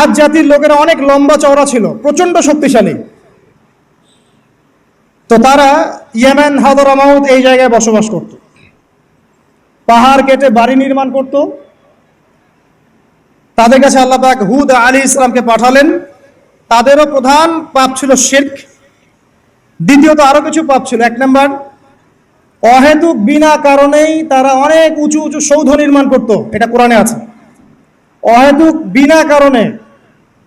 আজ জাতির লোকেরা অনেক লম্বা চওড়া ছিল, প্রচন্ড শক্তিশালী। তো তারা ইয়েমেন, হাদরামাউত এই জায়গায় বসবাস করত, পাহাড় কেটে বাড়ি নির্মাণ করত। তাদের কাছে আল্লাহ পাক হুদ আলাইহিস সালামকে পাঠালেন। তাদেরও প্রধান পাপ ছিল শিরক। দ্বিতীয়ত আরো কিছু পাপ ছিল। এক নম্বর, অহেতুক বিনা কারণেই তারা অনেক উঁচু উঁচু সৌধ নির্মাণ করত, এটা কোরআনে আছে। অহেতুক বিনা কারণে,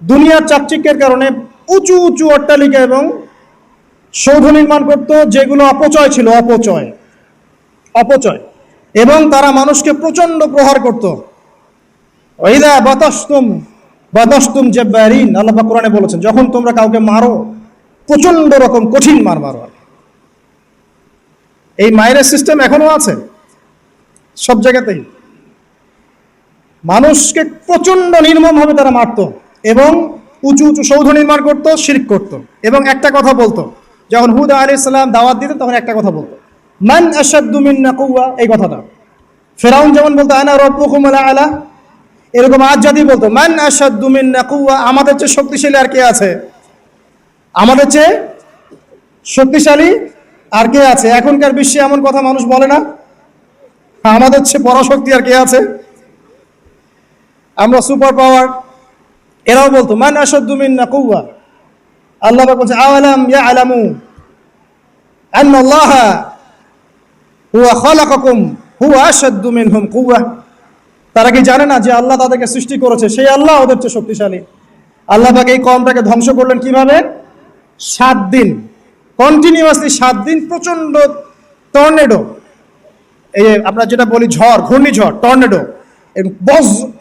দুনিয়ার চাকচিক্যের কারণে উঁচু উঁচু অট্টালিকা এবং সৌধ নির্মাণ করত, যেগুলো অপচয় ছিল, অপচয়। এবং তারা মানুষকে প্রচন্ড প্রহার করত। ওয়াইদা বাতাসতুম জাব্বারিন, আল্লাহ পাক কোরআনে বলেছেন, যখন তোমরা কাউকে মারো প্রচন্ড রকম কঠিন মারো। এই মায়ের সিস্টেম এখনো আছে সব জায়গাতেই। মানুষকে প্রচন্ড নির্মমভাবে তারা মারত এবং উঁচু উঁচু সৌধ নির্মাণ করত, শিরক করত। এবং একটা কথা বলতো, যখন হুদ আলাইহিস সালাম দাওয়াত দিতেন তখন একটা কথা বলতো, মান আশাদ্দু মিন্না কুওয়া, এই কথাটা। ফিরআউন যেমন বলতো আনা রাব্বুকুমুল আ'লা, এরকম আজ জাতি বলতো মান আশাদ্দু মিন্না কুওয়া, আমাদের চেয়ে শক্তিশালী আর কে আছে, আমাদের চেয়ে শক্তিশালী আর কে আছে। এখনকার বিশ্বে এমন কথা মানুষ বলে না, আমাদের চেয়ে পরাশক্তি আর কে আছে, আমরা সুপার পাওয়ার। এরাও বলতো মান আশাদ্দু মিন্না কুওয়া। আল্লাহ পাক বলছে আওয়ালাম ইয়ালামু আন্নাল্লাহা হুয়া খালাকাকুম হুয়া আশাদ্দু মিনহুম কুওয়া। তারা কি জানে না যে আল্লাহ তাদেরকে সৃষ্টি করেছে, সেই আল্লাহ ওদের চেয়ে শক্তিশালী। আল্লাহ পাক এই কওমটাকে ধ্বংস করলেন কিভাবে? 7 দিন কন্টিনিউয়াসলি, 7 দিন প্রচন্ড টর্নেডো, এই যে আমরা যেটা বলি ঝড়, ঘূর্ণিঝড়, টর্নেডো,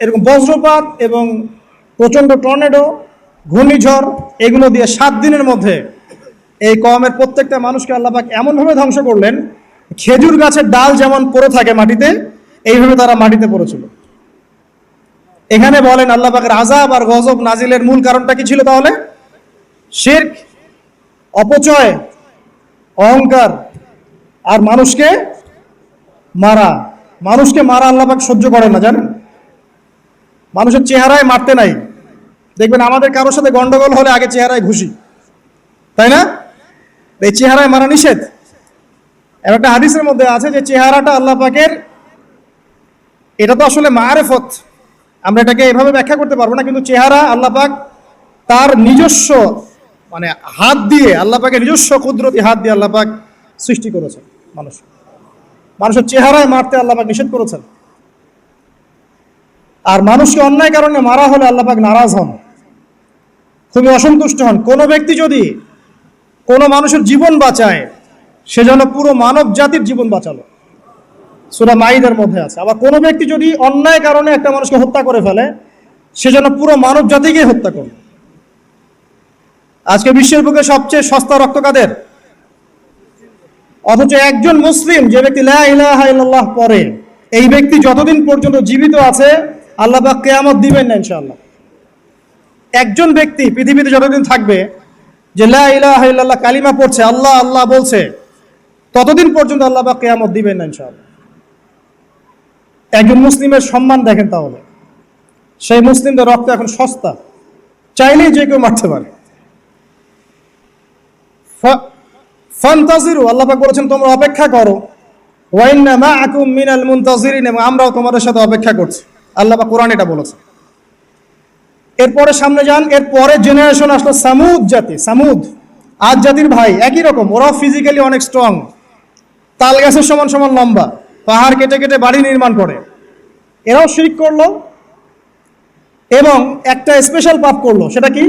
এরকম বজ্রপাত এবং প্রচন্ড টর্নেডো, ঘূর্ণিঝড়, এগুলো দিয়ে 7 দিনের মধ্যে এই কওমের প্রত্যেকটা মানুষকে আল্লাহ পাক এমনভাবে ধ্বংস করলেন, খেজুর গাছের ডাল যেমন পড়ে থাকে মাটিতে, এইভাবে তারা মাটিতে পড়েছিল। এখানে বলেন আল্লাহ পাকের আযাব আর গজব নাজিলের মূল কারণটা কি ছিল তাহলে? শিরক, অপচয়, অহংকার আর মানুষকে মারা। আল্লাহ পাক সহ্য করেন না, জানেন? মানুষের চেহারায় মারতে নাই। দেখবেন আমাদের কারোর সাথে গন্ডগোল হলে আগে চেহারায় ঘুষি, তাই না? এই চেহারায় মারা নিষেধ। একটা হাদিসের মধ্যে আছে যে চেহারাটা আল্লাহ পাকের, এটা তো আসলে মারেফত, আমরা এটাকে এভাবে ব্যাখ্যা করতে পারবো না, কিন্তু চেহারা আল্লাহ পাক তার নিজস্ব মানে হাত দিয়ে, আল্লাহ পাকের নিজস্ব কুদরতি হাত দিয়ে আল্লাহ পাক সৃষ্টি করেছেন মানুষের চেহারায় মারতে আল্লাহ পাক নিষেধ করেছেন। আর মানুষকে অন্যায় কারণে মারা হলে আল্লাহ পাক নারাজ হন, খুবই অসন্তুষ্ট হন। কোনো ব্যক্তি যদি কোনো মানুষের জীবন বাঁচায়, সে যেন পুরো মানব জাতির জীবন বাঁচালো, সূরা মাইদার মধ্যে আছে। আবার কোনো ব্যক্তি যদি অন্যায় কারণে একটা মানুষকে হত্যা করে ফেলে, সে যেন পুরো মানব জাতিকে হত্যা করে। আজকে বিশ্বের বুকে সবচেয়ে সস্তা রক্ত কাদের? অথচ একজন মুসলিম যে ব্যক্তি লা ইলাহা ইল্লাল্লাহ পড়ে, এই ব্যক্তি যতদিন পর্যন্ত জীবিত আছে আল্লাহ পাক কিয়ামত দিবেন না ইনশাআল্লাহ। একজন ব্যক্তি পৃথিবীতে যতদিন থাকবে যে লা ইলাহা ইল্লাল্লাহ কালিমা পড়ছে, আল্লাহ আল্লাহ বলছে, ততদিন পর্যন্ত আল্লাহ পাক কিয়ামত দিবেন না ইনশাআল্লাহ। একজন মুসলিমের সম্মান দেখেন তাহলে। সেই মুসলিমদের রক্ত এখন সস্তা, চাইলেই যে কেউ মারতে পারে। ফান্তাজিরু, আল্লাহ পাক বলেছেন তোমরা অপেক্ষা করো। ওয়া ইন্না মাআকুম মিনাল মুনতাজিরিন, এবং আমরাও তোমাদের সাথে অপেক্ষা করছি। আল্লাহ পাক কোরআনে এটা বলেছে। এরপরে সামনে যান, এরপরে জেনারেশন আসলো সামুদ জাতি। সামুদ আদ জাতির ভাই, একই রকম, ওরাও ফিজিক্যালি অনেক স্ট্রং, তাল গাছের সমান সমান লম্বা, পাহাড় কেটে কেটে বাড়ি নির্মাণ করে। এরাও শিরক করলো এবং একটা স্পেশাল পাপ করলো। সেটা কি?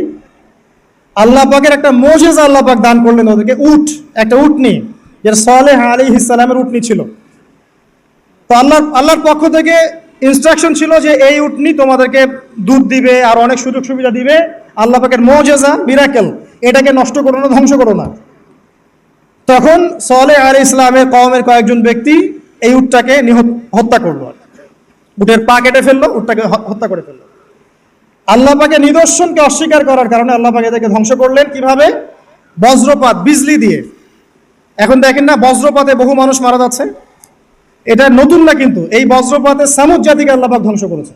আল্লাহ পাকের একটা মুজিজা আল্লাহ পাক দান করলেন ওদেরকে, একটা উটনি, যেটা সালেহ আলাইহিস সালামের উটনি ছিল। তো আল্লাহর পক্ষ থেকে ইনস্ট্রাকশন ছিল যে এই উটনি তোমাদেরকে দুধ দিবে আর অনেক সুযোগ সুবিধা দিবে। আল্লাহ পাকের মুজিজা, মিরাকেল, এটাকে নষ্ট করো না, ধ্বংস করো না। তখন সালেহ আলাইহিস সালামের কওমের কয়েকজন ব্যক্তি এই উটটাকে হত্যা করলো, উটের পা কেটে ফেললো, উটটাকে হত্যা করে ফেললো। আল্লাহ পাকের নিদর্শনকে অস্বীকার করার কারণে আল্লাহ পাক এদেরকে ধ্বংস করলেন। কিভাবে? বজ্রপাত, বিজলি দিয়ে। এখন দেখেন না বজ্রপাতে বহু মানুষ মারা যাচ্ছে, এটা নতুন না, কিন্তু এই বজ্রপাতে সামুদ জাতিকে আল্লাহ পাক ধ্বংস করেছে।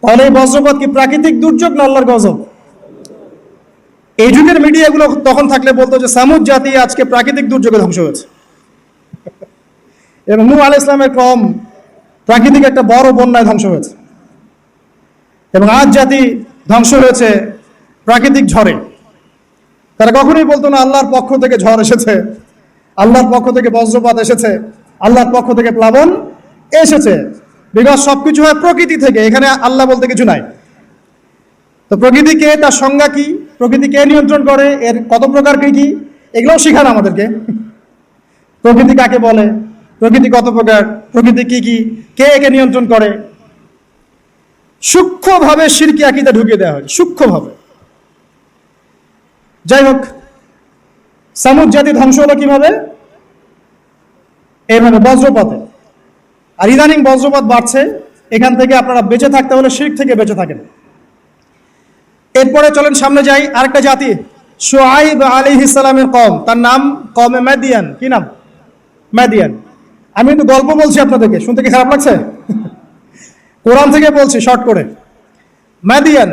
তাহলে এই বজ্রপাত কি প্রাকৃতিক দুর্যোগ না আল্লাহর গজব? এই যুগের মিডিয়াগুলো তখন থাকলে বলতো যে সামুদ জাতি আজকে প্রাকৃতিক দুর্যোগে ধ্বংস হয়েছে, এবং নূহ আলাইহিস সালামের কওম প্রাকৃতিক একটা বড় বন্যায় ধ্বংস হয়েছে, এবং আজ জাতি ধ্বংস হয়েছে প্রাকৃতিক ঝড়ে। তারা কখনোই বলতো না আল্লাহর পক্ষ থেকে ঝড় এসেছে, আল্লাহর পক্ষ থেকে বজ্রপাত এসেছে, আল্লাহর পক্ষ থেকে প্লাবন এসেছে। বিকজ সবকিছু হয় প্রকৃতি থেকে, এখানে আল্লাহ বলতে কিছু নাই। তো প্রকৃতি কে, তার সংজ্ঞা কি, প্রকৃতি কে নিয়ন্ত্রণ করে, এর কত প্রকার কি কি, এগুলোও শেখান আমাদেরকে। প্রকৃতি কাকে বলে, প্রকৃতি কত প্রকার, প্রকৃতি কি কি, কে একে নিয়ন্ত্রণ করে, সূক্ষ্মভাবে শিরকি আকীদা ঢুকিয়ে দেওয়া হয়, সূক্ষ্মভাবে। যাই হোক, সামুদ জাতি ধ্বংস হলো কিভাবে? এইভাবে, বজ্রপাতে। আর ইদানিং বজ্রপাত বাড়ছে, এখান থেকে আপনারা বেঁচে থাকতে হলে শিরক থেকে বেঁচে থাকেন। এরপরে চলেন সামনে যাই, আরেকটা জাতি, শুআইব আলাইহিস সালামের কওম, তার নাম কওমে মাদিয়ান। কি নাম? মাদিয়ান। আমি কিন্তু গল্প বলছি আপনাদেরকে, শুনতে কি খারাপ লাগছে? কোরআন থেকে বলছি শর্ট করে। মাদিয়ান,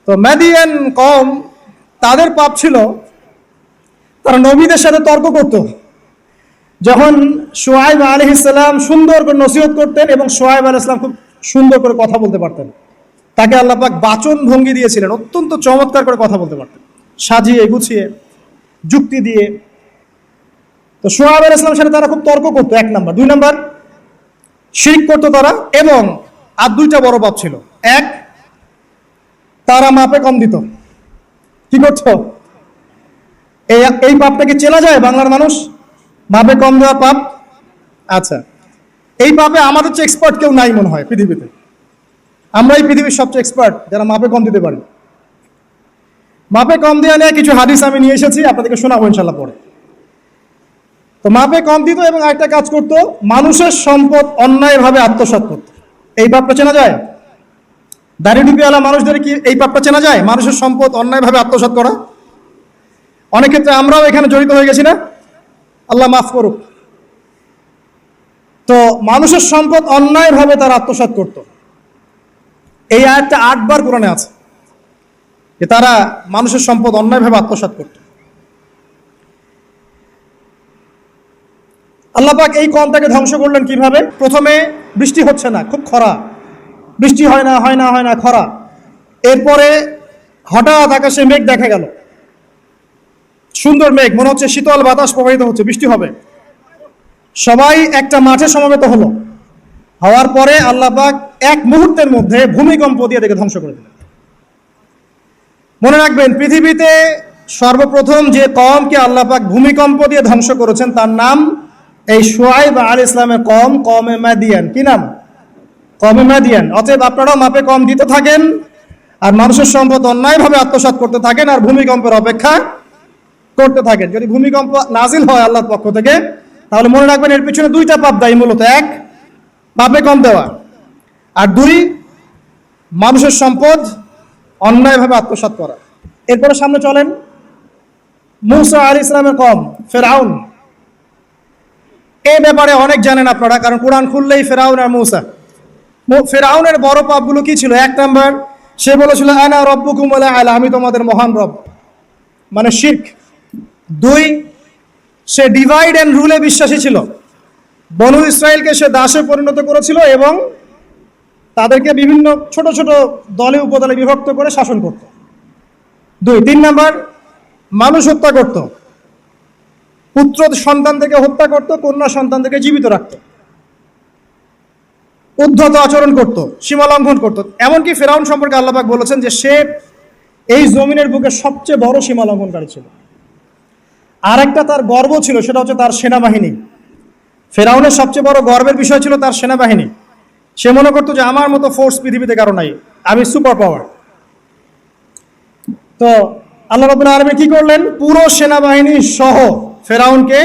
তো মাদিয়ান কওম, তাদের পাপ ছিল তারা নবীদের সাথে তর্ক করত। যখন শুআইব আলাইহিস সালাম সুন্দর করে নসিহত করতেন, এবং শুআইব আলাইহিস সালাম খুব সুন্দর করে কথা বলতে পারতেন, তাকে আল্লাহ পাক বাচন ভঙ্গি দিয়েছিলেন, অত্যন্ত চমৎকার করে কথা বলতে পারতেন, সাজিয়ে গুছিয়ে যুক্তি দিয়ে। তো শুআইব আলাইহিস সালামের সাথে তারা খুব তর্ক করতো, 1 নাম্বার। 2 নাম্বার, শিরক করতো তারা, এবং আর 2টা বড় পাপ ছিল। 1, তারা মাপে কম দিত। কি করতো? এই পাপটা কি চেনা যায় বাংলার মানুষ? মাপে কম দেওয়া পাপ। আচ্ছা, এই পাপে আমাদের চেয়ে এক্সপার্ট কেউ নাই মনে হয় পৃথিবীতে। আমরাই পৃথিবীর সবচেয়ে এক্সপার্ট যারা মাপে কম দিতে পারি। মাপে কম দেওয়া নিয়ে কিছু হাদিস আমি নিয়ে এসেছি, আপনাদেরকে শোনাবো ইনশাল্লাহ পরে। তো মাপে কম দিত, এবং একটা কাজ করতো, মানুষের সম্পদ অন্যায়ভাবে আত্মসাৎ করত। এই পাপটা চেনা যায়? দাড়ি টুপিওয়ালা মানুষদের কি এই পাপটা চেনা যায়? মানুষের সম্পদ অন্যায়ভাবে আত্মসাৎ করা। অনেক ক্ষেত্রে আমরাও এখানে জড়িত হয়ে গেছি না? আল্লাহ মাফ করুক। তো মানুষের সম্পদ অন্যায়ভাবে তারা আত্মসাৎ করত। এই আয়াতটা 8 বার কোরআনে আছে যে তারা মানুষের সম্পদ অন্যায়ভাবে আত্মসাৎ করত। আল্লাহ পাক এই কওমটাকে ধ্বংস করলেন কিভাবে? প্রথমে বৃষ্টি হচ্ছে না, খুব খরা, বৃষ্টি হয় না হয় না হয় না, খরা। এরপরে হঠাৎ আকাশে মেঘ দেখা গেল, সুন্দর মেঘ, মনে হচ্ছে শীতল বাতাস প্রবাহিত হচ্ছে, বৃষ্টি হবে। সবাই একটা মাঠে সমবেত হলো। হওয়ার পরে আল্লাহ পাক 1 মুহূর্তের মধ্যে ভূমিকম্প দিয়ে এদেরকে ধ্বংস করে দিলেন। মনে রাখবেন, পৃথিবীতে সর্বপ্রথম যে কওমকে আল্লাহ পাক ভূমিকম্প দিয়ে ধ্বংস করেছেন তার নাম এই শুআইব আলাইহিস সালামের কওম, কওমে মাদিয়ান। কি নাম? কওমে মাদিয়ান। অতএব আপনারাও মাপে কম দিতে থাকেন, আর মানুষের সম্পদ অন্যায়ভাবে আত্মসাৎ করতে থাকেন, আর ভূমিকম্পের অপেক্ষা করতে থাকেন। যদি ভূমিকম্প নাজিল হয় আল্লাহর পক্ষ থেকে, তাহলে মনে রাখবেন এর পিছনে 2টা পাপ দায়ী মূলত। 1, মাপে কম দেওয়া, আর 2, মানুষের সম্পদ অন্যায়ভাবে আত্মসাৎ করা। এরপরে সামনে চলেন, মূসা আলাইহিস সালামের কওম, ফেরাউন। এই ব্যাপারে অনেক জানেন আপনারা, কারণ কোরআন খুললেই ফেরাউন আর মূসা। ফেরাউনের বড় পাপগুলো কি ছিল? 1 নাম্বার, সে বলেছিল আনা রব্বুকুমুল আ'লা, আমি তোমাদের মহান রব, মানে শিরক। 2, সে ডিভাইড অ্যান্ড রুলে বিশ্বাসী ছিল। বনু ইসরায়েলকে সে দাসে পরিণত করেছিল, এবং তাদেরকে বিভিন্ন ছোট ছোট দলে উপদলে বিভক্ত করে শাসন করত। 2, 3 নাম্বার, মানুষ হত্যা করত, পুত্র সন্তানদেরকে হত্যা করত, কন্যা সন্তানদেরকে জীবিত রাখত, উদ্ধত আচরণ করত, সীমা লঙ্ঘন করত। এমনকি ফেরাউন সম্পর্কে আল্লাহ পাক বলেছেন যে সে এই জমিনের বুকে সবচেয়ে বড় সীমা লঙ্ঘনকারী ছিল। আরেকটা তার গর্ব ছিল, সেটা হচ্ছে তার সেনাবাহিনী। ফেরাউনের সবচেয়ে বড় গর্বের বিষয় ছিল তার সেনাবাহিনী। সে মনে করতো যে আমার মতো ফোর্স পৃথিবীতে কারো নাই, আমি সুপার পাওয়ার। তো আল্লাহ রাব্বুল আলামিন কি করলেন? পুরো সেনাবাহিনী সহ ফেরাউনকে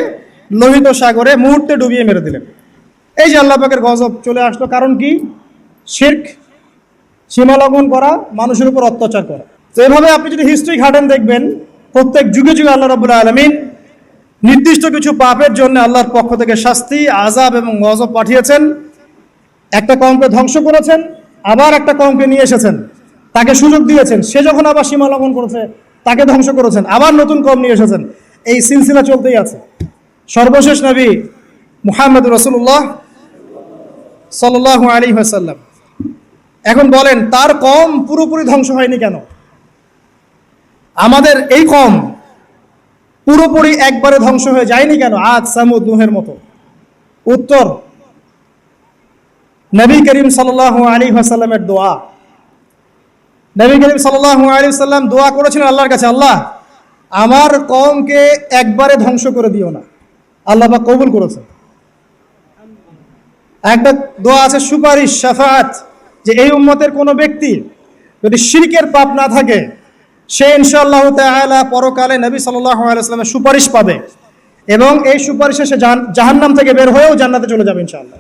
লোহিত সাগরে মুহূর্তে ডুবিয়ে মেরে দিলেন। এই যে আল্লাহ পাকের গজব চলে আসলো, কারণ কি? শিরক, সীমা লঙ্ঘন করা, মানুষের উপর অত্যাচার করা। তো এভাবে আপনি যদি হিস্ট্রি ঘাটেন, দেখবেন প্রত্যেক যুগে যুগে আল্লাহ রাব্বুল আলামিন নির্দিষ্ট কিছু পাপের জন্য আল্লাহর পক্ষ থেকে শাস্তি, আযাব এবং গজব পাঠিয়েছেন। একটা কওমকে ধ্বংস করেছেন, আবার একটা কমকে নিয়ে এসেছেন, তাকে সুযোগ দিয়েছেন, সে যখন আবার সীমা লঙ্ঘন করেছে তাকে ধ্বংস করেছেন, আবার নতুন কম নিয়ে এসেছেন। এই সিলসিলা চলতেই আছে। সর্বশেষ নবী মুহাম্মদ রাসূলুল্লাহ সাল্লাল্লাহু আলাইহি ওয়াসাল্লাম, এখন বলেন তার কম পুরোপুরি ধ্বংস হয়নি কেন? আমাদের এই কম পুরোপুরি একবারে ধ্বংস হয়ে যায়নি কেন আদ সামুদ নূহের মতো? উত্তর, নবী করিম সাল্লাল্লাহু আলাইহি ওয়াসাল্লামের দোয়া। নবী করিম সাল্লাল্লাহু আলাইহি ওয়াসাল্লাম দোয়া করেছিলেন আল্লাহর কাছে, আল্লাহ আমার কওমকে একবারে ধ্বংস করে দিও না। আল্লাহ পাক কবুল করেছেন। একটা দোয়া আছে সুপারিশ, শাফাআত, যে এই উম্মতের কোনো ব্যক্তি যদি শিরকের পাপ না থাকে সে ইনশাআল্লাহ তাআলা পরকালে নবী সাল্লাল্লাহু আলাইহি ওয়াসাল্লামের সুপারিশ পাবে এবং এই সুপারিশে সে জাহান্নাম থেকে বের হয়েও জান্নাতে চলে যাবে ইনশাআল্লাহ।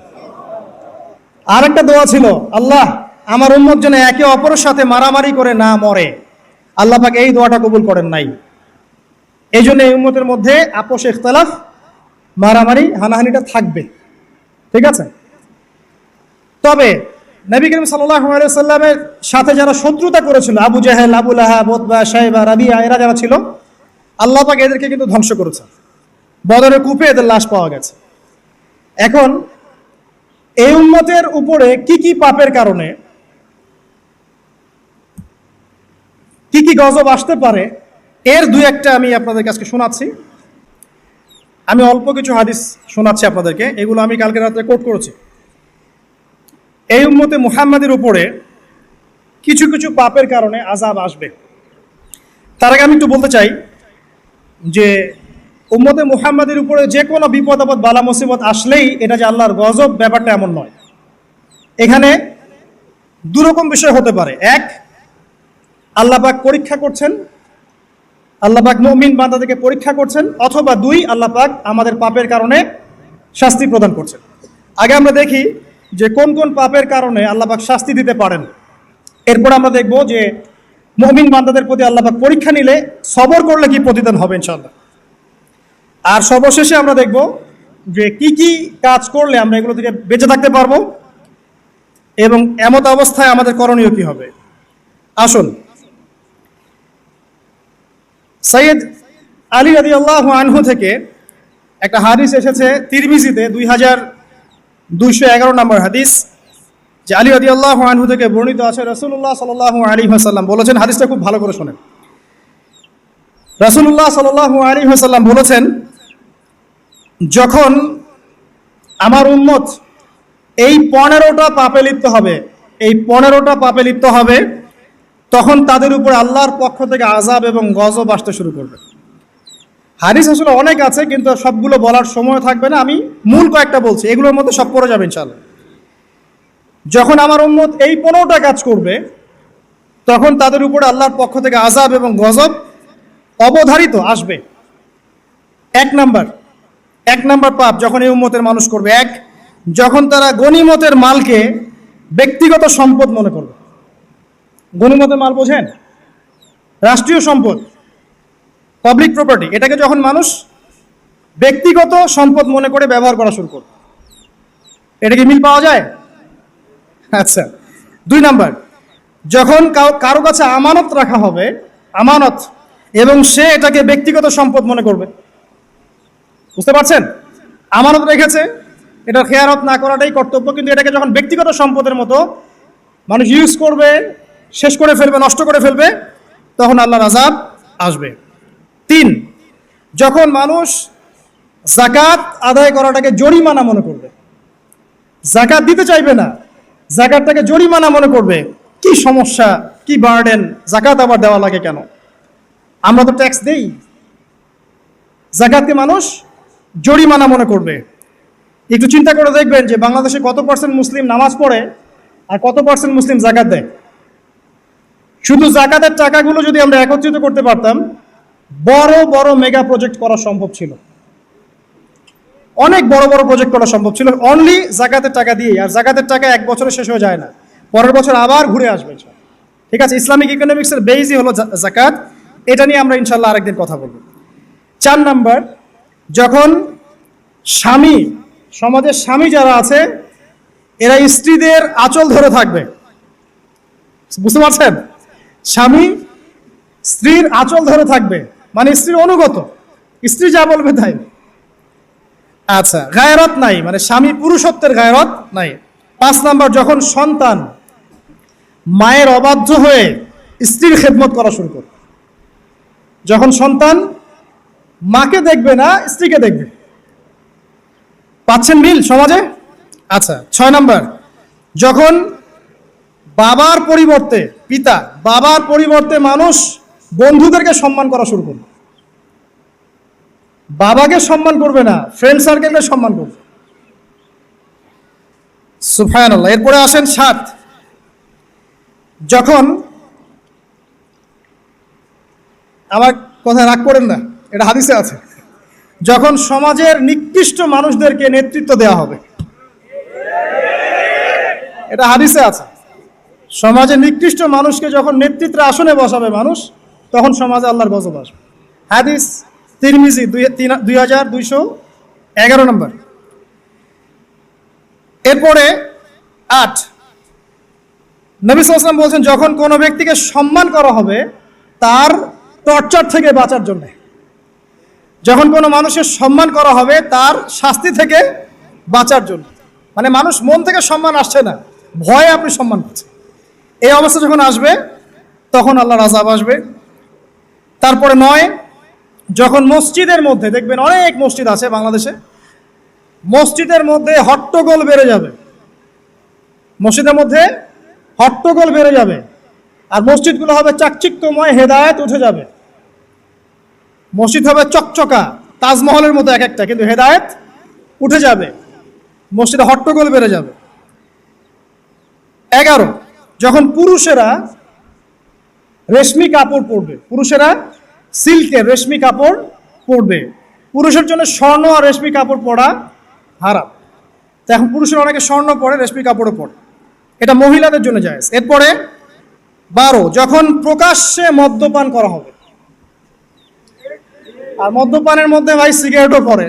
আর একটা দোয়া ছিল, আল্লাহ আমার উম্মত যেন একে অপরের সাথে মারামারি করে না মরে। আল্লাহ পাক এই দোয়াটা কবুল করেন নাই। এই জন্য এই উম্মতের মধ্যে আপোষ ইখতিলাফ, মারামারি হানাহানিটা থাকবে, ঠিক আছে? তবে নবী করিম সাল্লাল্লাহু আলাইহি ওয়াসাল্লামের সাথে যারা শত্রুতা করেছিল, আবু জাহেল, আবু লাহাব, উতবা, শাইবা, রাবিয়া, এরা যারা ছিল, আল্লাহ পাক এদেরকে কিন্তু ধ্বংস করেছে। বদরের কূপে এদের লাশ পাওয়া গেছে। এখন এই উম্মতের উপরে কি কি পাপের কারণে কি কি গজব আসতে পারে এর দুই একটা আমি আপনাদেরকে আজকে শোনাচ্ছি। আমি অল্প কিছু হাদিস শোনাচ্ছি আপনাদেরকে, এগুলো আমি কালকে রাতে কোট করেছি। এই উম্মতে মুহাম্মাদের উপরে কিছু কিছু পাপের কারণে আযাব আসবে। তার আগে আমি একটু বলতে চাই যে উম্মতে মুহাম্মাদের উপরে যে কোনো বিপদ আপদ বালা মুসিবত আসলেই এটা যে আল্লাহর গজব, ব্যাপারটা এমন নয়। এখানে দুরকম বিষয় হতে পারে। এক, আল্লাহ পাক পরীক্ষা করছেন, আল্লাহ পাক মুমিন বান্দাদেরকে পরীক্ষা করছেন। অথবা দুই, আল্লাহ পাক আমাদের পাপের কারণে শাস্তি প্রদান করছেন। আগে আমরা দেখি যে কোন কোন পাপের কারণে আল্লাহ পাক শাস্তি দিতে পারেন। এরপর আমরা দেখব যে মুমিন বান্দাদের প্রতি আল্লাহ পাক পরীক্ষা নিলে সবর করলে কি প্রতিদান হবে ইনশাআল্লাহ। আর সর্বশেষে আমরা দেখব যে কি কি কাজ করলে আমরা এগুলো থেকে বেঁচে থাকতে পারবো এবং এমত অবস্থায় আমাদের করণীয় কি হবে। আসুন, সৈয়দ আলী রাদিয়াল্লাহু আনহু থেকে একটা হাদিস এসেছে তিরমিজিতে 2211 নম্বর হাদিস, যে আলী রাদিয়াল্লাহু আনহু থেকে বর্ণিত আছে, রাসূলুল্লাহ সাল্লাল্লাহু আলাইহি ওয়াসাল্লাম বলেছেন, হাদিসটা খুব ভালো করে শোনেন। রাসূলুল্লাহ সাল্লাল্লাহু আলাইহি ওয়াসাল্লাম বলেছেন, যখন আমার উম্মত এই 15টা পাপে লিপ্ত হবে, এই 15টা পাপে লিপ্ত হবে, তখন তাদের উপর আল্লাহর পক্ষ থেকে আযাব এবং গজব আসতে শুরু করবে। হাদিস আসলে অনেক আছে, কিন্তু সবগুলো বলার সময় থাকবে না, আমি মূল কয়েকটা বলছি, এগুলোর মধ্যে সব পড়ে যাবে ইনশাআল্লাহ। যখন আমার উম্মত এই 15টা কাজ করবে, তখন তাদের উপরে আল্লাহর পক্ষ থেকে আযাব এবং গজব অবধারিত আসবে। এক নাম্বার পাপ যখন এই উম্মতের মানুষ করবে, এক, যখন তারা গনিমতের মালকে ব্যক্তিগত সম্পদ মনে করবে। গনিমতের মাল বোঝেন? রাষ্ট্রীয় সম্পদ, পাবলিক প্রপার্টি, এটাকে যখন মানুষ ব্যক্তিগত সম্পদ মনে করে ব্যবহার করা শুরু করবে, এটা কি মিল পাওয়া যায়? আচ্ছা। 2 নাম্বার, যখন কারো কাছে আমানত রাখা হবে, আমানত, এবং সে এটাকে ব্যক্তিগত সম্পদ মনে করবে। বুঝতে পারছেন? আমানত রেখেছে, এটা খেয়ানত না করাটাই কর্তব্য, কিন্তু এটাকে যখন ব্যক্তিগত সম্পদের মতো মানুষ ইউজ করবে, শেষ করে ফেলবে, নষ্ট করে ফেলবে, তখন আল্লাহর আযাব আসবে। 3, যখন মানুষ যাকাত আদায় করাটাকে জরিমানা মনে করবে, যাকাত দিতে চাইবে না, যাকাতটাকে জরিমানা মনে করবে, কি সমস্যা, কি বার্ডেন, যাকাত আবার দেওয়া লাগে কেন, আমরা তো ট্যাক্স দেই। যাকাতকে মানুষ জরিমানা মনে করবে। একটু চিন্তা করে দেখবেন যে বাংলাদেশে কত পার্সেন্ট মুসলিম নামাজ পড়ে আর কত পার্সেন্ট মুসলিম যাকাত দেয়। শুধু যাকাতের টাকাগুলো যদি আমরা একত্রিত করতে পারতাম, বড় বড় মেগা প্রজেক্ট করা সম্ভব ছিল, অনেক বড় বড় প্রজেক্ট করা সম্ভব ছিল অনলি যাকাতের টাকা দিয়ে। আর যাকাতের টাকা এক বছরে শেষ হয়ে যায় না, পরের বছর আবার ঘুরে আসবে। ঠিক আছে, ইসলামিক ইকোনমিক্সের বেসই হলো যাকাত। এটা নিয়ে আমরা ইনশাল্লাহ আরেকদিন কথা বলবো। 4 নাম্বার, যখন স্বামী, সমাজের স্বামী যারা আছে, এরা স্ত্রীদের আঁচল ধরে থাকবে, বুঝতে পারছেন? স্বামী স্ত্রীর আঁচল ধরে থাকবে, মানে স্ত্রীর অনুগত, স্ত্রী যা বলবে তাই। আচ্ছা, গায়রত নাই, মানে স্বামী পুরুষত্বের গায়রত নাই। 5 নাম্বার, যখন সন্তান মায়ের অবাধ্য হয়ে স্ত্রীর খেদমত করা শুরু করবে। যখন সন্তান মাকে দেখবে না, স্ত্রীকে দেখবে। পাচ্ছেন মিল সমাজে? আচ্ছা, 6 নাম্বার, যখন বাবার পরিবর্তে বাবার পরিবর্তে মানুষ বন্ধুদেরকে সম্মান করা শুরু করবে। বাবাকে সম্মান করবে না, ফ্রেন্ড সার্কেলকে সম্মান করবে। সুবহানাল্লাহ। এরপরে আসেন 7, যখন, আমার কথা রাগ করেন না, এটা হাদিসে আছে, যখন সমাজের নিকৃষ্ট মানুষদেরকে নেতৃত্ব দেওয়া হবে। এটা হাদিসে আছে। সমাজের নিকৃষ্ট মানুষকে যখন নেতৃত্বের আসনে বসাবে মানুষ, তখন সমাজে আল্লাহর গজব আসবে। হাদিস তিরমিজি 2211 নম্বর। এরপরে 8, নবী সাল্লাল্লাহু আলাইহি ওয়াসাল্লাম বলছেন, যখন কোনো ব্যক্তিকে সম্মান করা হবে তার টর্চার থেকে বাঁচার জন্য। যখন কোনো মানুষের সম্মান করা হবে তার শাস্তি থেকে বাঁচার জন্য, মানে মানুষ মন থেকে সম্মান আসছে না, ভয়ে আপনি সম্মান করছেন। এই অবস্থা যখন আসবে তখন আল্লাহর আযাব আসবে। তারপরে 9, যখন মসজিদের মধ্যে, দেখবেন অনেক মসজিদ আছে বাংলাদেশে, মসজিদের মধ্যে হট্টগোল বেড়ে যাবে। মসজিদের মধ্যে হট্টগোল বেড়ে যাবে, আর মসজিদগুলো হবে চাকচিক্যময়, হেদায়েত উঠে যাবে। মসজিদ হবে চকচকা, তাজমহলের মতো এক একটা, কিন্তু হেদায়েত উঠে যাবে, মসজিদে হট্টগোল বেড়ে যাবে। 11, যখন পুরুষেরা রেশমি কাপড় পরবে, পুরুষেরা সিল্কের রেশমি কাপড় পরবে। পুরুষের জন্য স্বর্ণ আর রেশমি কাপড় পরা হারাম। তো এখন পুরুষের অনেকে স্বর্ণ পরে, রেশমি কাপড়ও পরে, এটা মহিলাদের জন্য জায়েজ। এরপরে 12, যখন প্রকাশ্যে মদ্যপান করা হবে। আর মদ্যপানের মধ্যে ভাই সিগারেটও পড়ে,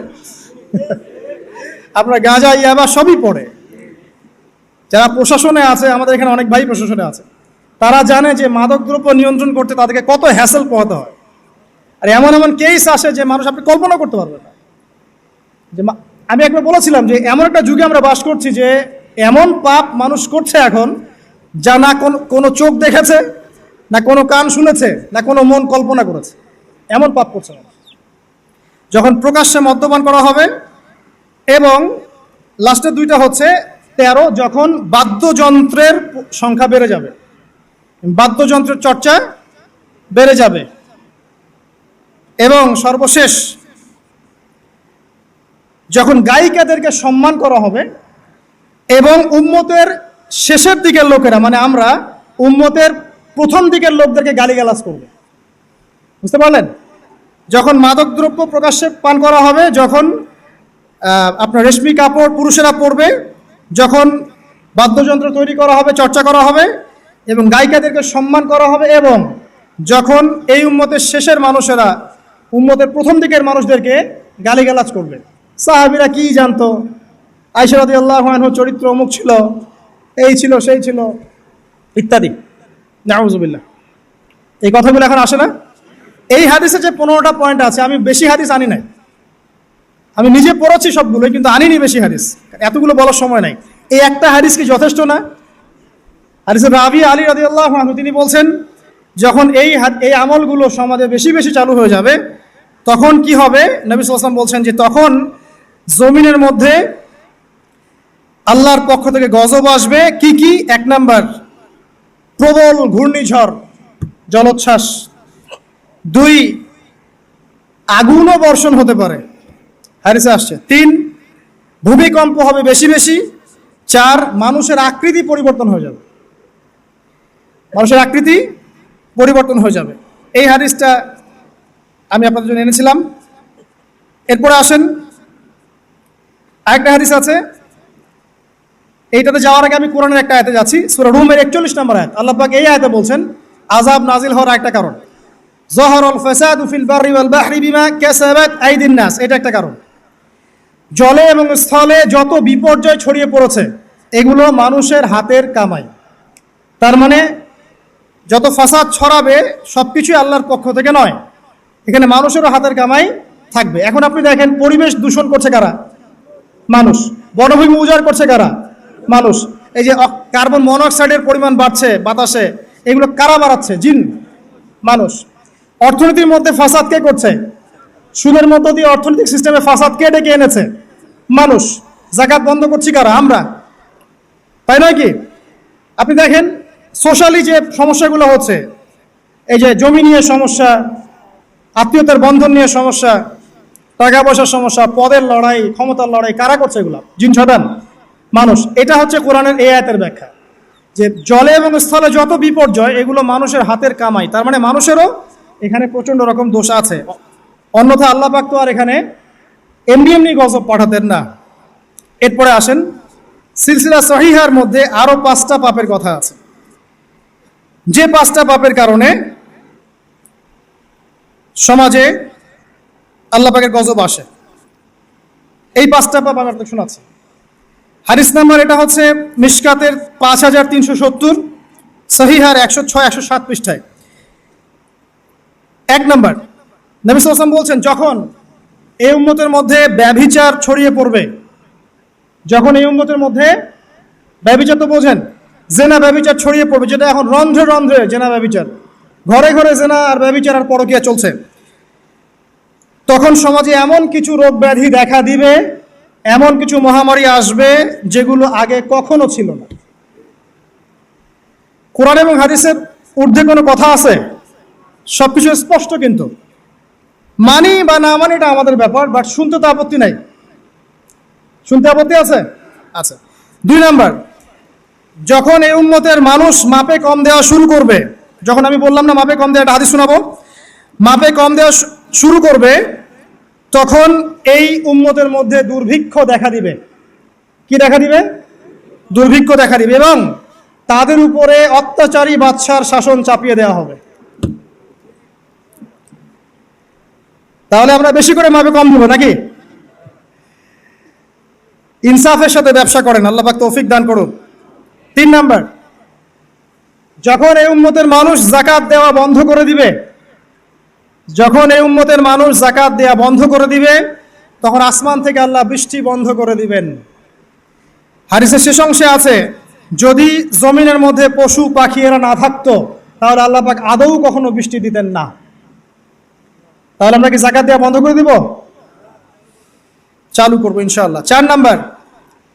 আপনার গাঁজা, ইয়াবা সবই পড়ে। যারা প্রশাসনে আছে, আমাদের এখানে অনেক ভাই প্রশাসনে আছে, তারা জানে যে মাদকদ্রব্য নিয়ন্ত্রণ করতে তাদেরকে কত হ্যাসেল পোহাতে হয়। আর এমন এমন কেস আসে যে মানুষ আপনি কল্পনা করতে পারবেন না। যে আমি একবার বলেছিলাম যে এমন একটা যুগে আমরা বাস করছি যে এমন পাপ মানুষ করছে এখন, যা না কোনো চোখ দেখেছে, না কোনো কান শুনেছে, না কোনো মন কল্পনা করেছে, এমন পাপ করছে মানুষ। যখন প্রকাশ্যে মদ্যপান করা হবে। এবং লাস্টের 2টা হচ্ছে 13, যখন বাদ্যযন্ত্রের সংখ্যা বেড়ে যাবে, বাদ্যযন্ত্রের চর্চা বেড়ে যাবে। এবং সর্বশেষ, যখন গায়িকাদেরকে সম্মান করা হবে এবং উম্মতের শেষের দিকের লোকেরা, মানে আমরা উম্মতের প্রথম দিকের লোকদেরকে গালিগালাজ করবে। বুঝতে পারলেন? যখন মাদকদ্রব্য প্রকাশ্যে পান করা হবে, যখন আপনার রেশমি কাপড় পুরুষেরা পরবে, যখন বাদ্যযন্ত্র তৈরি করা হবে, চর্চা করা হবে, এবং গায়িকাদেরকে সম্মান করা হবে, এবং যখন এই উম্মতের শেষের মানুষেরা উম্মতের প্রথম দিকের মানুষদেরকে গালিগালাজ করবে। সাহাবীরা কি জানতো, আয়েশা রাদিয়াল্লাহু আনহা চরিত্র অমুক ছিল, এই ছিল, সেই ছিল, ইত্যাদি। নাউযুবিল্লাহ। এই কথাগুলো এখন আসে না। এই হাদিসে যে 15টা পয়েন্ট আছে, আমি বেশি হাদিস আনি নাই, আমি নিজে পড়েছি সবগুলো, কিন্তু আনিনি বেশি হাদিস, এতগুলো বলার সময় নাই। এই একটা হাদিস কি যথেষ্ট না? হাদিসের রাবি আলী রাদিয়াল্লাহু আনহু তিনি বলছেন, যখন এই আমলগুলো সমাজে বেশি বেশি চালু হয়ে যাবে, তখন কি হবে? নবী সাল্লাল্লাহু আলাইহি ওয়াসাল্লাম বলছেন যে তখন জমিনের মধ্যে আল্লাহর পক্ষ থেকে গজব আসবে। কি কি? 1 নাম্বার, প্রবল ঘূর্ণিঝড়, জলোচ্ছ্বাস। 2, আগুনও বর্ষণ হতে পারে, হাদিসে আসছে। 3, ভূমিকম্প হবে বেশি বেশি। 4, মানুষের আকৃতি পরিবর্তন হয়ে যাবে, মানুষের আকৃতি পরিবর্তন হয়ে যাবে। এই হাদিসটা আমি আপনাদের জন্য এনেছিলাম। এরপরে আসেন, আরেকটা হাদিস আছে, এইটাতে যাওয়ার আগে আমি কোরআনের একটা আয়াতে যাচ্ছি, সূরা রুমের 41 নম্বর আয়াত। আল্লাহ পাক এই আয়াতে বলছেন আযাব নাজিল হওয়ার একটা কারণ, যাহারাল ফাসাদু ফিল বাররি ওয়াল বাহরি বিমা কাসাবাত আইদিন নাস, এটা একটা কারণ। জলে এবং স্থলে যত বিপর্যয় ছড়িয়ে পড়েছে, এগুলো মানুষের হাতের কামাই। তার মানে যত ফাসাদ ছড়াবে সবকিছুই আল্লাহর পক্ষ থেকে নয়, এখানে মানুষেরও হাতের কামাই থাকবে। এখন আপনি দেখেন পরিবেশ দূষণ করছে কারা? মানুষ। বনভূমি উজাড় করছে কারা? মানুষ। এই যে কার্বন মনোঅক্সাইডের পরিমাণ বাড়ছে বাতাসে, এগুলো কারা বাড়াচ্ছে? জিন, মানুষ। অর্থনীতির মধ্যে ফাসাদ কে করছে? সুদের মধ্য দিয়ে অর্থনৈতিক সিস্টেমে ফাসাদ কে ডেকে এনেছে? মানুষ। জাকাত বন্ধ করছি কারা? আমরা, তাই নয় কি? আপনি দেখেন সোশ্যালি যে সমস্যাগুলো হচ্ছে, এই যে জমি নিয়ে সমস্যা, আত্মীয়তার বন্ধন নিয়ে সমস্যা, টাকা পয়সার সমস্যা, পদের লড়াই, ক্ষমতার লড়াই, কারা করছে এগুলো? জিন শয়তান, মানুষ। এটা হচ্ছে কোরআনের এই আয়াতের ব্যাখ্যা, যে জলে এবং স্থলে যত বিপর্যয় এগুলো মানুষের হাতের কামাই। তার মানে মানুষেরও এখানে প্রচন্ড রকম দোষ আছে, অন্যথা আল্লাহ পাক তো আর এখানে এমনি এমনি গজব পাঠাতেন না। এরপরে আসেন, সিলসিলা সহিহার মধ্যে আরো 5টা পাপের কথা আছে, যে 5টা পাপের কারণে সমাজে আল্লাহ পাকের গজব আসে। এই 5টা পাপ আমি আপনাকে শোনাচ্ছি। হাদিস নাম্বার এটা হচ্ছে মিশকাতের 5370, সহিহার 106 107 পৃষ্ঠায়। 1 নম্বর, নবী সাল্লাল্লাহু আলাইহি ওয়াসাল্লাম বলছেন, যখন এই উম্মতের মধ্যে ব্যভিচার ছড়িয়ে পড়বে, যখন এই উম্মতের মধ্যে ব্যভিচার তো বোঝেন, জেনা ব্যভিচার ছড়িয়ে পড়বে, যেটা এখন রন্ধ্রে রন্ধ্রে জেনা ব্যভিচার, ঘরে ঘরে জেনা আর ব্যভিচার আর পরকীয়া চলছে, তখন সমাজে এমন কিছু রোগ ব্যাধি দেখা দিবে, এমন কিছু মহামারী আসবে যেগুলো আগে কখনো ছিল না। কোরআন এবং হাদিসের ঊর্ধ্বে কোনো কথা আছে? সবকিছু স্পষ্ট, কিন্তু মানি বা না মানি এটা আমাদের ব্যাপার, বাট শুনতে তো আপত্তি নাই। শুনতে আপত্তি আছে? আচ্ছা। 2 নাম্বার, যখন এই উম্মতের মানুষ মাপে কম দেওয়া শুরু করবে, যখন আমি বললাম না মাপে কম দেওয়া, একটা হাদিস শোনাবো, মাপে কম দেওয়া শুরু করবে, তখন এই উম্মতের মধ্যে দুর্ভিক্ষ দেখা দিবে। কি দেখা দিবে? দুর্ভিক্ষ দেখা দিবে, এবং তাদের উপরে অত্যাচারী বাদশার শাসন চাপিয়ে দেওয়া হবে। তাহলে আমরা বেশি করে মাপে কম দিব নাকি? ইনসাফের সাথে ব্যবসা করেন, আল্লাহ পাক তৌফিক দান করুন। 3 নাম্বার, যখন এই উম্মতের মানুষ যাকাত দেওয়া বন্ধ করে দিবে, যখন এই উম্মতের মানুষ যাকাত দেওয়া বন্ধ করে দিবে, তখন আসমান থেকে আল্লাহ বৃষ্টি বন্ধ করে দিবেন। হাদিসের শেষ অংশে আছে, যদি জমিনের মধ্যে পশু পাখি এরা না থাকতো, তাহলে আল্লাহ পাক আদৌ কখনো বৃষ্টি দিতেন না। তাহলে আমরা কি যাকাত দেওয়া বন্ধ করে দিব? চালু করবো ইনশাআল্লাহ। 4 নাম্বার,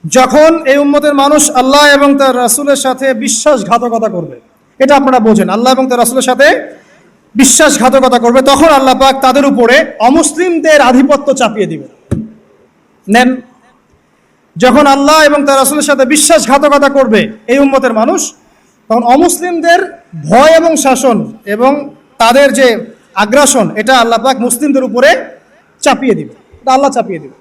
যখন এই উম্মতের মানুষ আল্লাহ এবং তার রাসূলের সাথে বিশ্বাসঘাতকতা করবে, এটা আপনারা বোঝেন, আল্লাহ এবং তার রাসূলের সাথে বিশ্বাসঘাতকতা করবে, তখন আল্লাহ পাক তাদের উপরে অমুসলিমদের আধিপত্য চাপিয়ে দিবে। নেন, যখন আল্লাহ এবং তার রাসূলের সাথে বিশ্বাসঘাতকতা করবে এই উম্মতের মানুষ, তখন অমুসলিমদের ভয় এবং শাসন এবং তাদের যে আগ্রাসন, এটা আল্লাহ পাক মুসলিমদের উপরে চাপিয়ে দিবে, এটা আল্লাহ চাপিয়ে দিবে।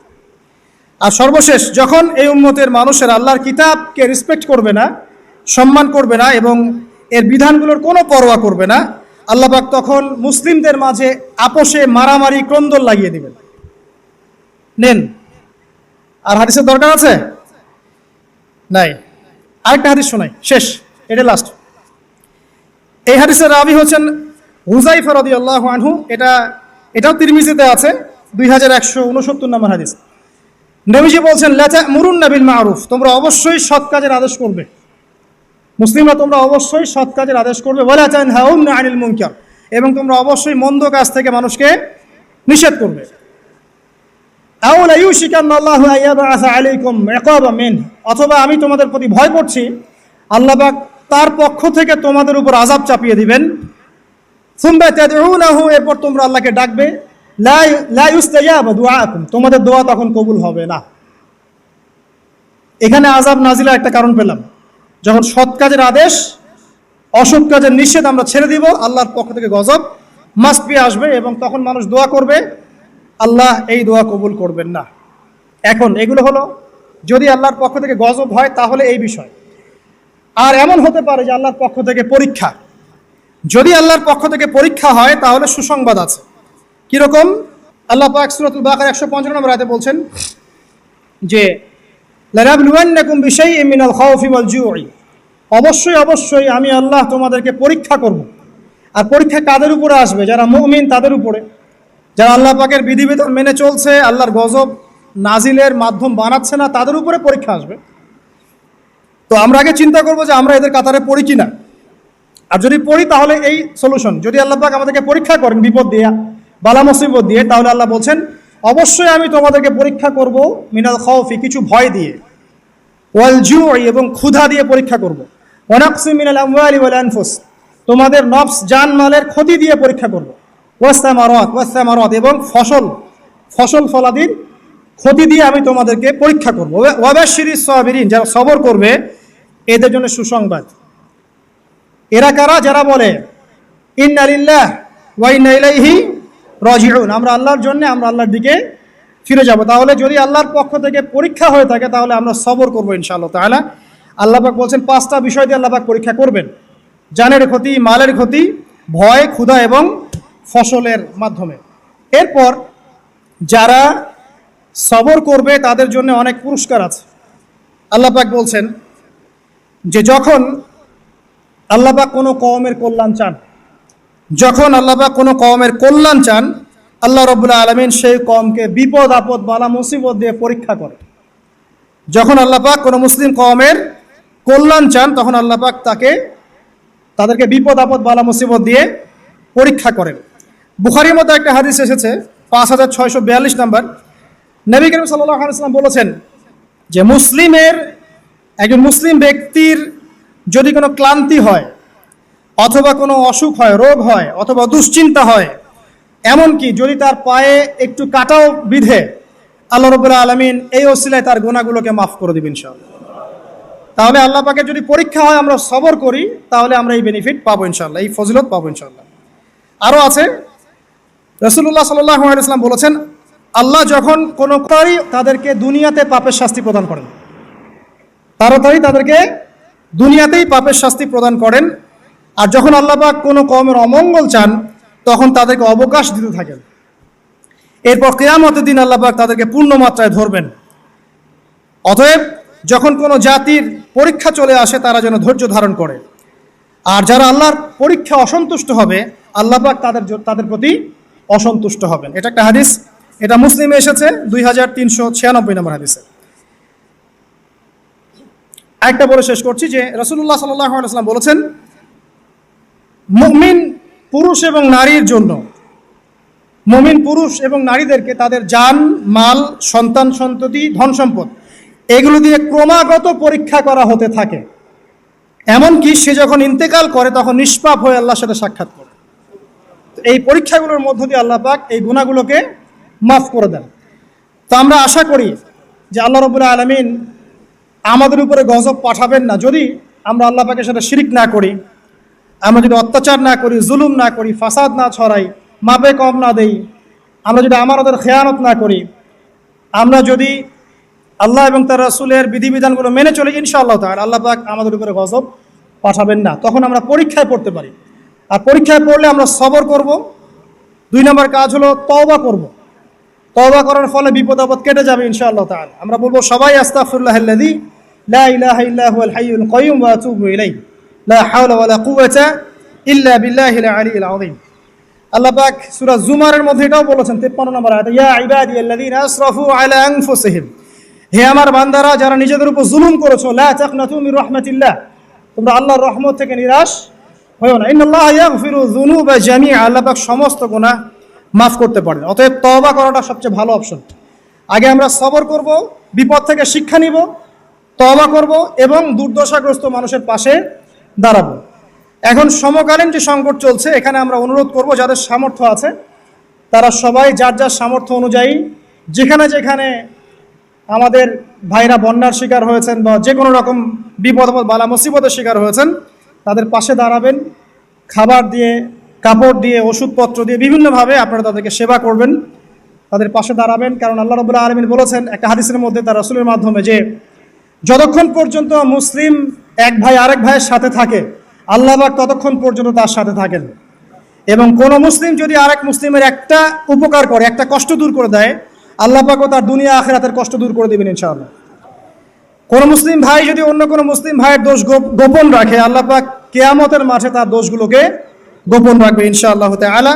আর সর্বশেষ, যখন এই উম্মতের মানুষের আল্লাহর কিতাবকে রেসপেক্ট করবে না, সম্মান করবে না এবং এর বিধানগুলোর কোনো পরোয়া করবে না, আল্লাহ পাক তখন মুসলিমদের মাঝে আপোষে মারামারি ক্রন্দল লাগিয়ে দিবেন। নেন, আর হাদিসের দরকার আছে? নাই। আরেকটা হাদিস শোনাই, শেষ, এটা লাস্ট। এই হাদিসের রাবি হচ্ছেন হুযায়ফা রাদিয়াল্লাহু আনহু। এটাও তিরমিজিতে আছে, 2169 নম্বর হাদিস। নবীজি বলছেন, লা তা'মুরুন্না বিল মা'রুফ, তোমরা অবশ্যই সৎ কাজের আদেশ করবে। মুসলিমরা তোমরা অবশ্যই সৎ কাজের আদেশ করবে। ওয়ালা তানহাউনা আনিল মুনকার, এবং তোমরা অবশ্যই মন্দ কাজ থেকে মানুষকে নিষেধ করবে। আও লা ইউশিকান্নাল্লাহু আইয়াবআসা আলাইকুম ইকাবাম মিন, অথবা আমি তোমাদের প্রতি ভয় করছি আল্লাহ পাক তার পক্ষ থেকে তোমাদের উপর আযাব চাপিয়ে দিবেন। সুম্মা তাদউনাহু, এরপর তোমরা আল্লাহকে ডাকবে, লা ইউস্তাজাবু দুআকুম, তোমাদের দোয়া তখন কবুল হবে না। এখানে আযাব নাজিলের একটা কারণ পেলাম, যখন সৎ কাজের আদেশ, অসৎ কাজের নিষেধ আমরা ছেড়ে দিব, আল্লাহর পক্ষ থেকে গজব মাস্ট বি আসবে, এবং তখন মানুষ দোয়া করবে, আল্লাহ এই দোয়া কবুল করবেন না। এখন এগুলো হলো যদি আল্লাহর পক্ষ থেকে গজব হয় তাহলে এই বিষয়। আর এমন হতে পারে যে আল্লাহর পক্ষ থেকে পরীক্ষা, যদি আল্লাহর পক্ষ থেকে পরীক্ষা হয় তাহলে সুসংবাদ আছে। কিরকম? আল্লাহ পাক সূরাতুল বাকারা 155 নম্বর আয়াতে বলছেন যে লানাবলুওয়ান্নাকুম বিশাইইন মিনাল খাউফি ওয়াল জুই, অবশ্যই অবশ্যই আমি আল্লাহ তোমাদেরকে পরীক্ষা করব। আর পরীক্ষা কাদের উপরে আসবে? যারা মুমিন তাদের উপরে, যারা আল্লাহ পাকের বিধিবিধান মেনে চলছে, আল্লাহর গজব নাজিলের মাধ্যম বানাচ্ছে না, তাদের উপরে পরীক্ষা আসবে। তো আমরা আগে চিন্তা করবো যে আমরা এদের কাতারে পড়ি কিনা। আর যদি পড়ি তাহলে এই সলিউশন। যদি আল্লাহ পাক আমাদেরকে পরীক্ষা করেন বিপদ দিয়ে, বালা মুসিবত দিয়ে, তাহলে আল্লাহ বলছেন অবশ্যই আমি তোমাদেরকে পরীক্ষা করব মিনাল খাউফি, কিছু ভয় দিয়ে, ওয়াল জুই, এবং ক্ষুধা দিয়ে পরীক্ষা করব, ওয়া নাকসি মিনাল আমওয়ালি ওয়াল আনফুস, তোমাদের নফস জানমালের ক্ষতি দিয়ে পরীক্ষা করব, ওয়াস-সামারাত, এবং ফসল ফলাদির ক্ষতি দিয়ে আমি তোমাদেরকে পরীক্ষা করব। ওয়া বাশশিরিস সাবিরিন, যারা সবর করবে এদের জন্য সুসংবাদ। এরা কারা? যারা বলে ইন্না লিল্লাহ ওয়া ইন্না ইলাইহি রাজিউন, আমরা আল্লাহর জন্য, আমরা আল্লাহর দিকে ফিরে যাব। তাহলে যদি আল্লাহর পক্ষ থেকে পরীক্ষা হয়ে থাকে তাহলে আমরা সবর করবো ইনশাআল্লাহ তাআলা। আল্লাহ পাক বলছেন 5টা বিষয় দিয়ে আল্লাহ পাক পরীক্ষা করবেন: জানের ক্ষতি, মালের ক্ষতি, ভয়, ক্ষুধা এবং ফসলের মাধ্যমে। এরপর যারা সবর করবে তাদের জন্য অনেক পুরস্কার আছে। আল্লাহ পাক বলছেন যে যখন আল্লাহ পাক কোনো কওমের কল্যাণ চান, যখন আল্লাহ পাক কোনো কওমের কল্যাণ চান, আল্লাহ রাব্বুল আলামিন সেই কওমকে বিপদ আপদ বালা মুসিবত দিয়ে পরীক্ষা করে। যখন আল্লাহ পাক কোনো মুসলিম কওমের কল্যাণ চান তখন আল্লাহ পাক তাদেরকে বিপদ আপদ বালা মুসিবত দিয়ে পরীক্ষা করেন। বুখারীর মধ্যে একটা হাদিস এসেছে 5642 নম্বর। নবী করিম সাল্লাল্লাহু আলাইহি ওয়াসাল্লাম বলেছেন যে একজন মুসলিম ব্যক্তির যদি কোনো ক্লান্তি হয়, অথবা কোনো অসুখ হয়, রোগ হয়, অথবা দুশ্চিন্তা হয়, এমনকি যদি তার পায়ে একটু কাটাও বিধে, আল্লাহ রাব্বুল আলামিন এই ওসিলায় তার গুনাহগুলোকে মাফ করে দিবেন ইনশাআল্লাহ। তাহলে আল্লাহ পাকের যদি পরীক্ষা হয়, আমরা সবর করি, তাহলে আমরা এই বেনিফিট পাবো ইনশাআল্লাহ, এই ফজিলত পাবো ইনশাআল্লাহ। আরও আছে, রাসূলুল্লাহ সাল্লাল্লাহু আলাইহি ওয়াসাল্লাম বলেছেন আল্লাহ যখন কোনো তাদেরকে দুনিয়াতে পাপের শাস্তি প্রদান করেন, তাড়াতাড়ি তাদেরকে দুনিয়াতেই পাপের শাস্তি প্রদান করেন। আর যখন আল্লাহ পাক কোনো কওমের অমঙ্গল চান তখন তাদেরকে অবকাশ দিতে থাকেন। এরপর কিয়ামতের দিন আল্লাহ পাক তাদেরকে পূর্ণ মাত্রায় ধরবেন। অতএব যখন কোনো জাতির পরীক্ষা চলে আসে তারা যেন ধৈর্য ধারণ করে। আর যারা আল্লাহর পরীক্ষা অসন্তুষ্ট হবে আল্লাহ পাক তাদের প্রতি অসন্তুষ্ট হবেন। এটা একটা হাদিস, এটা মুসলিমে এসেছে 2396 নম্বর হাদিসে। একটা বলে শেষ করছি যে রাসূলুল্লাহ সাল্লাল্লাহু আলাইহি ওয়াসাল্লাম বলেছেন মুমিন পুরুষ এবং নারীর জন্য, মুমিন পুরুষ এবং নারীদেরকে তাদের জান, মাল, সন্তান সন্ততি, ধন সম্পদ এগুলো দিয়ে ক্রমাগত পরীক্ষা করা হতে থাকে। এমনকি সে যখন ইন্তেকাল করে তখন নিষ্পাপ হয়ে আল্লাহর সাথে সাক্ষাৎ করে। এই পরীক্ষাগুলোর মধ্য দিয়ে আল্লাহ পাক এই গুনাহগুলোকে মাফ করে দেন। তো আমরা আশা করি যে আল্লাহ রাব্বুল আলামিন আমাদের উপরে গজব পাঠাবেন না যদি আমরা আল্লাহ পাকের সাথে শিরিক না করি, আমরা যদি অত্যাচার না করি, জুলুম না করি, ফাসাদ না ছড়াই, মাপে কম না দেই, আমরা যদি আমাদের খেয়ানত না করি, আমরা যদি আল্লাহ এবং তার রাসূলের বিধিবিধানগুলো মেনে চলি, ইনশাআল্লাহ তাআলা আল্লাহ পাক আমাদের উপরে গজব পাঠাবেন না। তখন আমরা পরীক্ষায় পড়তে পারি। আর পরীক্ষায় পড়লে আমরা সবর করব। 2 নম্বর কাজ হলো তওবা করব। তওবা করার ফলে বিপদ আপদ কেটে যাবে ইনশাআল্লাহ তাআলা। আমরা বলবো সবাই আস্তাগফিরুল্লাহাল্লাযী লা ইলাহা ইল্লা হুয়াল হাইয়ুল কাইয়্যুম ওয়া আতুবু ইলাইহি লা হাওলা ওয়ালা কুওয়াতা ইল্লা বিল্লাহিল আলিয়্যিল আযীম। আল্লাহ পাক সূরা জুমারের মধ্যে এটাও বলেছেন 53 নম্বর আয়াতে, ইয়া ইবাদিয়াল্লাযীনা আসরাফু আলা আনফুসিহিম, হে আমার বান্দারা যারা নিজেদের উপর জুলুম করেছো, লা তাকনাতু মির রাহমাতিল্লাহ, তোমরা আল্লাহর রহমত থেকে নিরাশ হয়ো না। ইন্নাল্লাহা ইয়াগফিরু যুনুবা জামিআ, আল্লাহ পাক সমস্ত গুনাহ মাফ করতে পারেন। অতএব তওবা করাটা সবচেয়ে ভালো অপশন। আগে আমরা সবর করব, বিপদ থেকে শিক্ষা নিব, তওবা করব এবং দুর্দশাগ্রস্ত মানুষের পাশে দাঁড়াবো। এখন সমকালীন যে সংকট চলছে এখানে আমরা অনুরোধ করব যাদের সামর্থ্য আছে তারা সবাই যার যার সামর্থ্য অনুযায়ী যেখানে যেখানে আমাদের ভাইরা বন্যার শিকার হয়েছেন বা যে কোনো রকম বিপদ বালা মুসিবতের শিকার হয়েছেন তাদের পাশে দাঁড়াবেন। খাবার দিয়ে, কাপড় দিয়ে, ওষুধপত্র দিয়ে বিভিন্নভাবে আপনারা তাদেরকে সেবা করবেন, তাদের পাশে দাঁড়াবেন। কারণ আল্লাহ রাব্বুল আলামিন বলেছেন একটা হাদিসের মধ্যে তার রাসূলের মাধ্যমে যে যতক্ষণ পর্যন্ত মুসলিম এক ভাই আরেক ভাইয়ের সাথে থাকে আল্লাহ পাক ততক্ষণ পর্যন্ত তার সাথে থাকেন। এবং কোনো মুসলিম যদি আরেক মুসলিমের একটা উপকার করে, একটা কষ্ট দূর করে দেয়, আল্লাহ পাকও তার দুনিয়া আখিরাতের কষ্ট দূর করে দেবেন ইনশাআল্লাহ। কোন মুসলিম ভাই যদি অন্য কোন মুসলিম ভাইয়ের দোষ গোপন রাখে, আল্লাহ পাক কিয়ামতের মাঠে তার দোষগুলোকে গোপন রাখবে ইনশাআল্লাহ তাআলা।